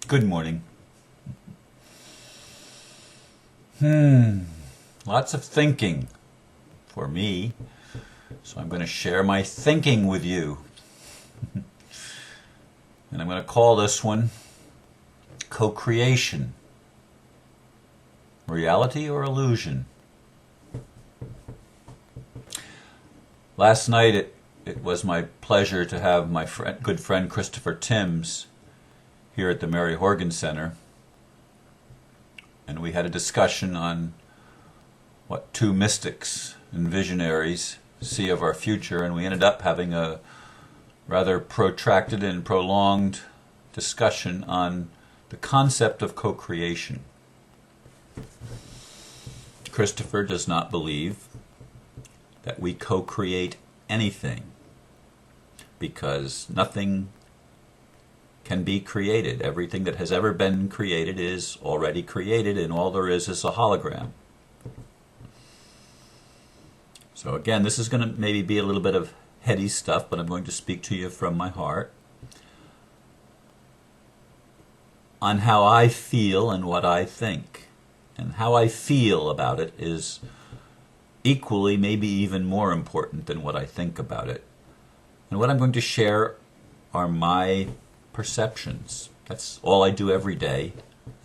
Good morning. Lots of thinking for me, so I'm going to share my thinking with you. And I'm going to call this one Co-Creation. Reality or illusion? Last night it was my pleasure to have my good friend Christopher Timms here at the Mary Horgan Center, and we had a discussion on what two mystics and visionaries see of our future, and we ended up having a rather protracted and prolonged discussion on the concept of co-creation. Christopher does not believe that we co-create anything, because nothing can be created. Everything that has ever been created is already created, and all there is a hologram. So again, this is going to maybe be a little bit of heady stuff, but I'm going to speak to you from my heart on how I feel and what I think. And how I feel about it is equally, maybe even more important than what I think about it. And what I'm going to share are my perceptions. That's all I do every day,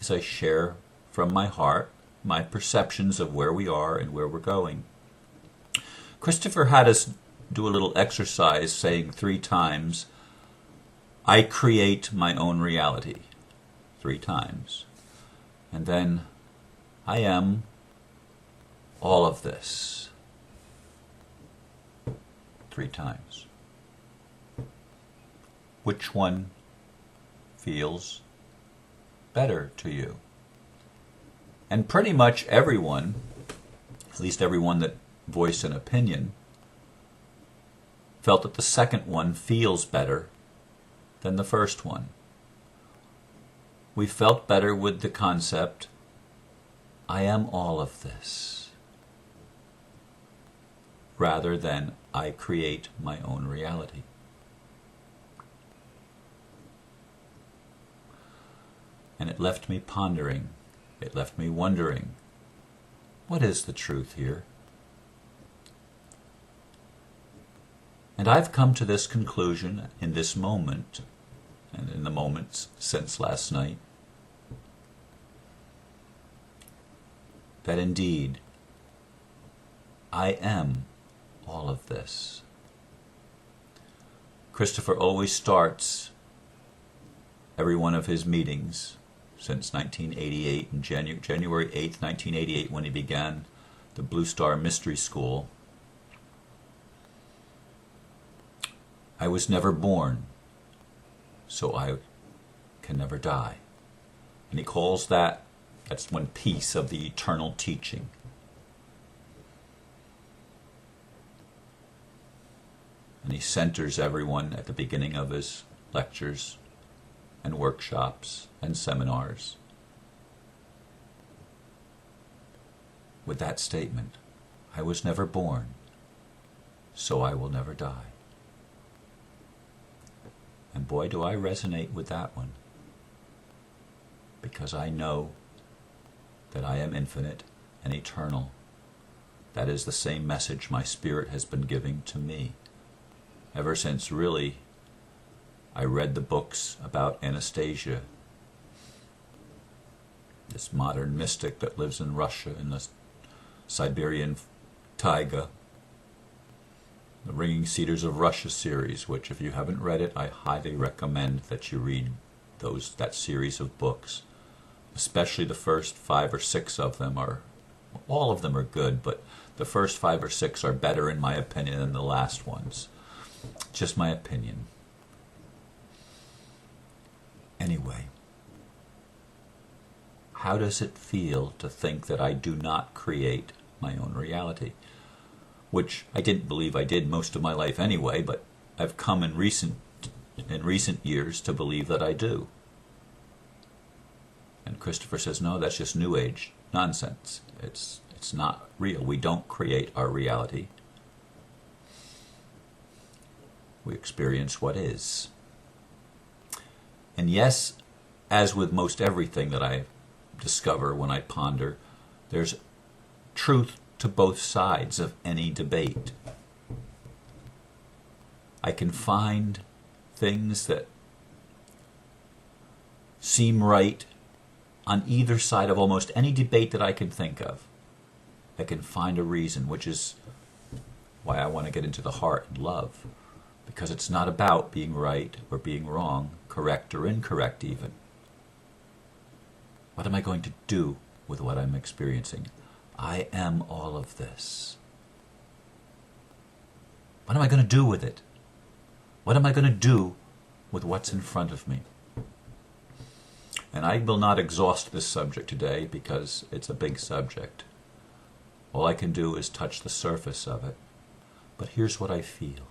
is I share from my heart my perceptions of where we are and where we're going. Christopher had us do a little exercise saying 3 times, I create my own reality. 3 times. And then, I am all of this. 3 times. Which one feels better to you? And pretty much everyone, at least everyone that voiced an opinion, felt that the second one feels better than the first one. We felt better with the concept, I am all of this, rather than I create my own reality. And it left me pondering. It left me wondering, what is the truth here? And I've come to this conclusion in this moment, and in the moments since last night, that indeed, I am all of this. Christopher always starts every one of his meetings since 1988, and January 8th, 1988, when he began the Blue Star Mystery School. I was never born, so I can never die. And he calls that's one piece of the eternal teaching. And he centers everyone at the beginning of his lectures and workshops and seminars with that statement, I was never born, so I will never die. And boy, do I resonate with that one, because I know that I am infinite and eternal. That is the same message my spirit has been giving to me ever since, really, I read the books about Anastasia, this modern mystic that lives in Russia in the Siberian taiga, the Ringing Cedars of Russia series, which if you haven't read it, I highly recommend that you read that series of books. Especially the first 5 or 6 of them all of them are good, but the first 5 or 6 are better in my opinion than the last ones. Just my opinion. Anyway, how does it feel to think that I do not create my own reality? Which I didn't believe I did most of my life anyway, but I've come in recent years to believe that I do. And Christopher says, no, that's just New Age nonsense. It's not real. We don't create our reality. We experience what is. And yes, as with most everything that I discover when I ponder, there's truth to both sides of any debate. I can find things that seem right on either side of almost any debate that I can think of. I can find a reason, which is why I want to get into the heart and love, because it's not about being right or being wrong, correct or incorrect even. What am I going to do with what I'm experiencing? I am all of this. What am I going to do with it? What am I going to do with what's in front of me? And I will not exhaust this subject today because it's a big subject. All I can do is touch the surface of it. But here's what I feel.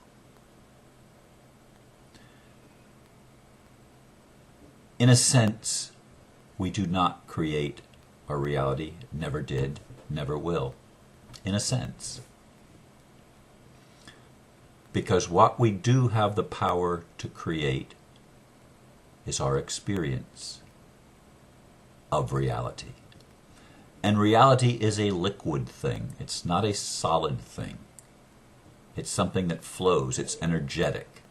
In a sense, we do not create our reality, never did, never will. In a sense. Because what we do have the power to create is our experience of reality. And reality is a liquid thing. It's not a solid thing. It's something that flows. It's energetic.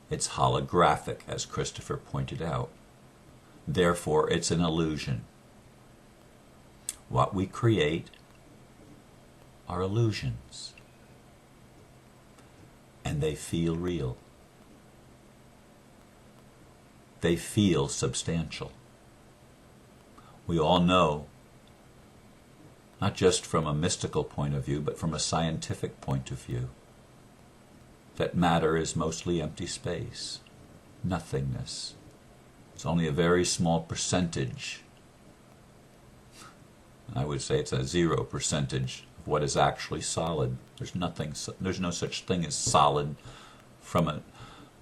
It's holographic, as Christopher pointed out. Therefore, it's an illusion. What we create are illusions. And they feel real. They feel substantial. We all know, not just from a mystical point of view, but from a scientific point of view, that matter is mostly empty space, nothingness. It's only a very small percentage. I would say it's a 0% of what is actually solid. There's no such thing as solid from a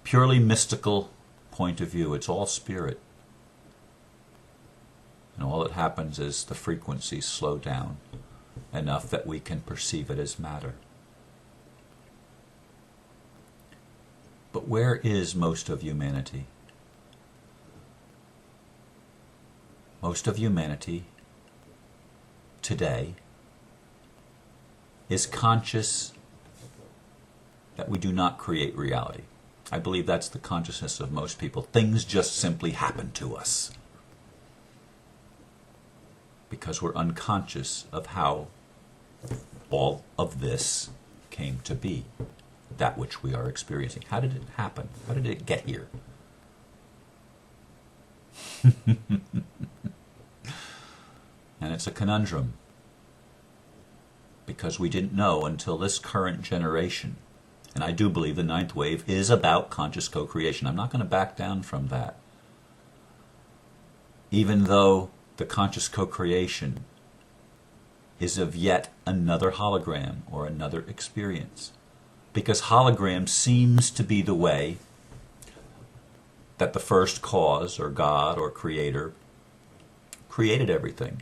purely mystical point of view. It's all spirit. And all that happens is the frequencies slow down enough that we can perceive it as matter. But where is most of humanity? Most of humanity today is conscious that we do not create reality. I believe that's the consciousness of most people. Things just simply happen to us because we're unconscious of how all of this came to be, that which we are experiencing. How did it happen? How did it get here? And it's a conundrum, because we didn't know until this current generation. And I do believe the ninth wave is about conscious co-creation. I'm not going to back down from that. Even though the conscious co-creation is of yet another hologram or another experience. Because hologram seems to be the way that the first cause, or God, or Creator, created everything.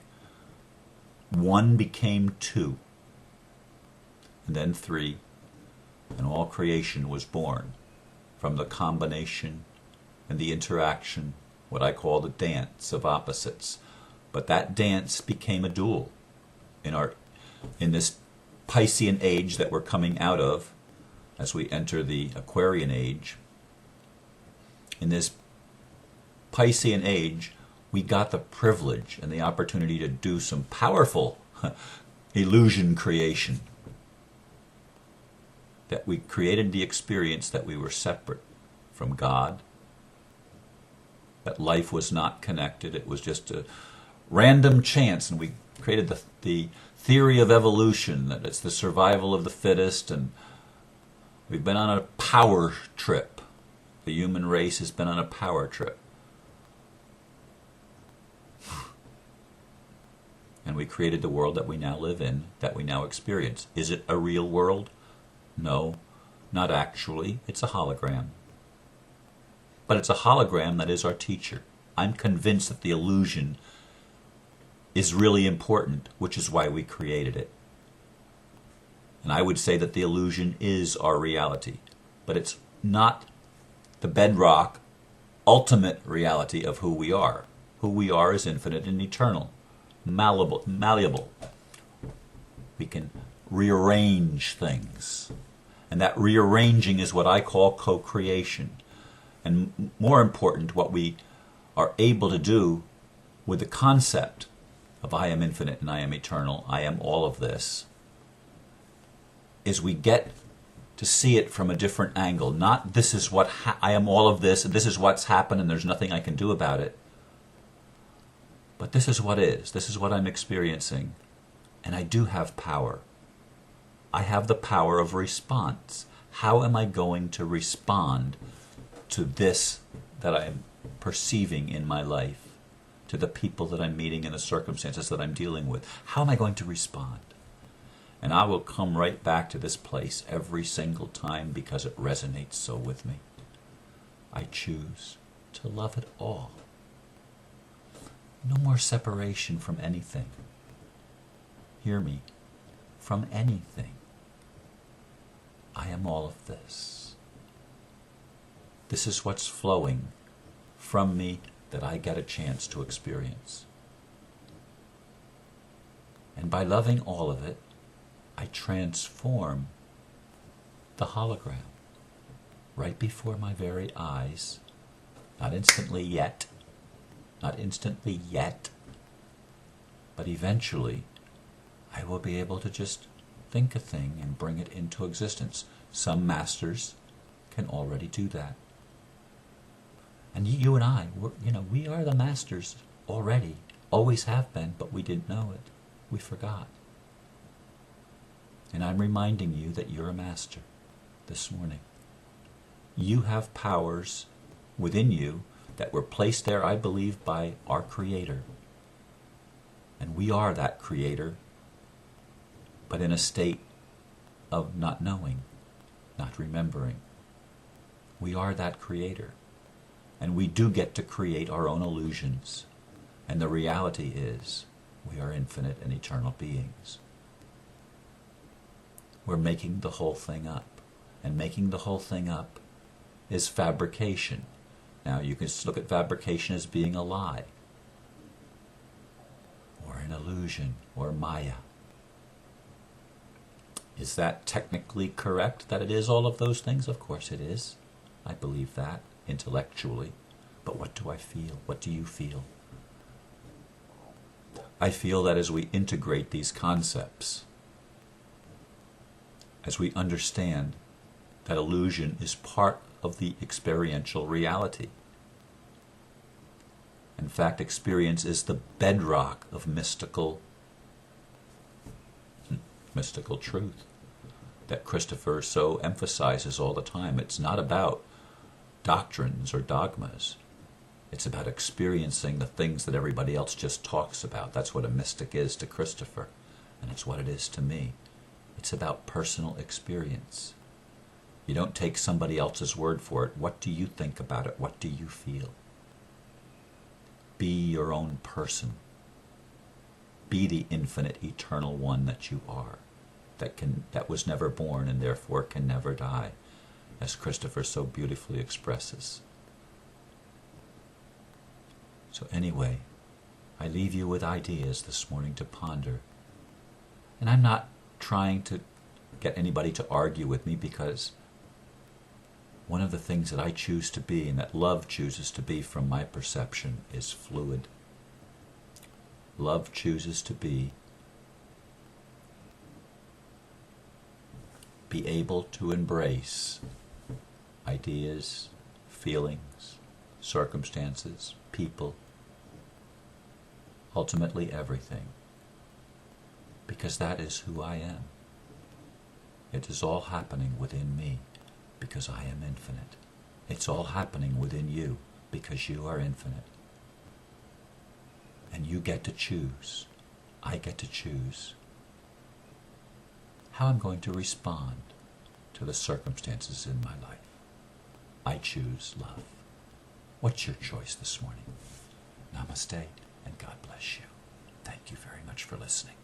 One became two, and then three, and all creation was born from the combination and the interaction, what I call the dance of opposites. But that dance became a duel in this Piscean age that we're coming out of as we enter the Aquarian age. In this Piscean age, we got the privilege and the opportunity to do some powerful illusion creation. That we created the experience that we were separate from God, that life was not connected, it was just a random chance, and we created the theory of evolution, that it's the survival of the fittest, and we've been on a power trip. The human race has been on a power trip. And we created the world that we now live in, that we now experience. Is it a real world? No, not actually. It's a hologram. But it's a hologram that is our teacher. I'm convinced that the illusion is really important, which is why we created it. And I would say that the illusion is our reality. But it's not the bedrock ultimate reality of who we are. Who we are is infinite and eternal, malleable. We can rearrange things. And that rearranging is what I call co-creation. And more important, what we are able to do with the concept of I am infinite and I am eternal, I am all of this, is we get to see it from a different angle. Not this is what I am all of this, and this is what's happened and there's nothing I can do about it. But this is what is. This is what I'm experiencing. And I do have power. I have the power of response. How am I going to respond to this that I am perceiving in my life, to the people that I'm meeting and the circumstances that I'm dealing with? How am I going to respond? And I will come right back to this place every single time because it resonates so with me. I choose to love it all. No more separation from anything. Hear me. From anything. I am all of this. This is what's flowing from me that I get a chance to experience. And by loving all of it, I transform the hologram right before my very eyes. Not instantly yet, but eventually I will be able to just think a thing and bring it into existence. Some masters can already do that. And you and I, we are the masters already, always have been, but we didn't know it. We forgot. And I'm reminding you that you're a master this morning. You have powers within you that were placed there, I believe, by our Creator. And we are that Creator, but in a state of not knowing, not remembering. We are that Creator. And we do get to create our own illusions. And the reality is, we are infinite and eternal beings. We're making the whole thing up. And making the whole thing up is fabrication. Now, you can look at fabrication as being a lie, or an illusion, or Maya. Is that technically correct, that it is all of those things? Of course it is. I believe that, intellectually. But what do I feel? What do you feel? I feel that as we integrate these concepts, as we understand that illusion is part of the experiential reality. In fact, experience is the bedrock of mystical truth that Christopher so emphasizes all the time. It's not about doctrines or dogmas. It's about experiencing the things that everybody else just talks about. That's what a mystic is to Christopher, and it's what it is to me. It's about personal experience. You don't take somebody else's word for it. What do you think about it? What do you feel? Be your own person. Be the infinite, eternal one that you are, that was never born and therefore can never die, as Christopher so beautifully expresses. So anyway, I leave you with ideas this morning to ponder. And I'm not trying to get anybody to argue with me, because one of the things that I choose to be, and that love chooses to be from my perception, is fluid. Love chooses to be able to embrace ideas, feelings, circumstances, people, ultimately everything, because that is who I am. It is all happening within me because I am infinite. It's all happening within you because you are infinite. And you get to choose. I get to choose how I'm going to respond to the circumstances in my life. I choose love. What's your choice this morning? Namaste, and God bless you. Thank you very much for listening.